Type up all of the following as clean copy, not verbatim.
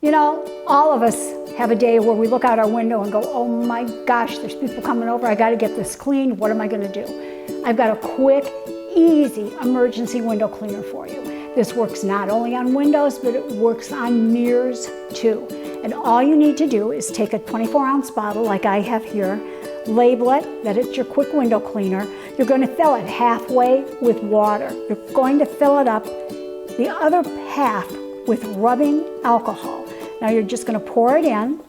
You know, all of us have a day where we look out our window and go, oh my gosh, there's people coming over. I got to get this cleaned. What am I going to do? I've got a quick, easy emergency window cleaner for you. This works not only on windows, but it works on mirrors too. And all you need to do is take a 24-ounce bottle like I have here, label it that it's your quick window cleaner. You're going to fill it halfway with water. You're going to fill it up the other half with rubbing alcohol. Now you're just going to pour it in,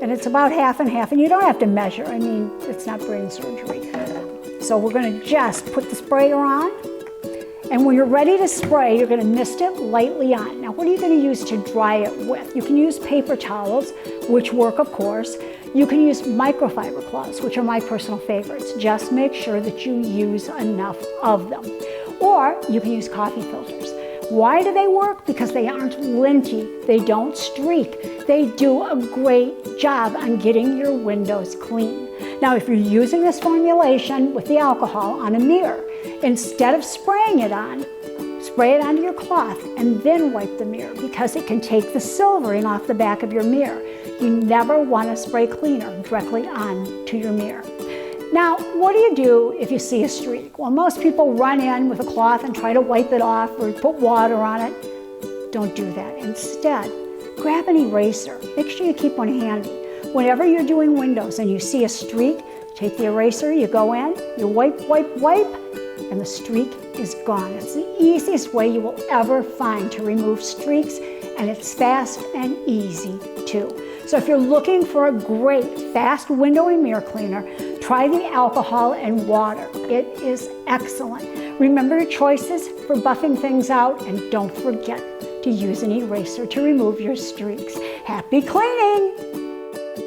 and it's about half and half, and you don't have to measure. I mean, it's not brain surgery. So we're going to just put the sprayer on, and when you're ready to spray, you're going to mist it lightly on. Now, what are you going to use to dry it with? You can use paper towels, which work, of course. You can use microfiber cloths, which are my personal favorites. Just make sure that you use enough of them. Or you can use coffee filters. Why do they work? Because they aren't linty, they don't streak. They do a great job on getting your windows clean. Now, if you're using this formulation with the alcohol on a mirror, instead of spraying it on, spray it onto your cloth and then wipe the mirror, because it can take the silvering off the back of your mirror. You never want to spray cleaner directly onto your mirror. Now, what do you do if you see a streak? Well, most people run in with a cloth and try to wipe it off or put water on it. Don't do that. Instead, grab an eraser. Make sure you keep one handy. Whenever you're doing windows and you see a streak, take the eraser, you go in, you wipe, and the streak is gone. It's the easiest way you will ever find to remove streaks, and it's fast and easy too. So if you're looking for a great, fast window and mirror cleaner, try the alcohol and water. It is excellent. Remember your choices for buffing things out, and don't forget to use an eraser to remove your streaks. Happy cleaning!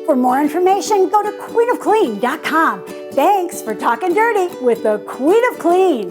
For more information, go to queenofclean.com. Thanks for talking dirty with the Queen of Clean.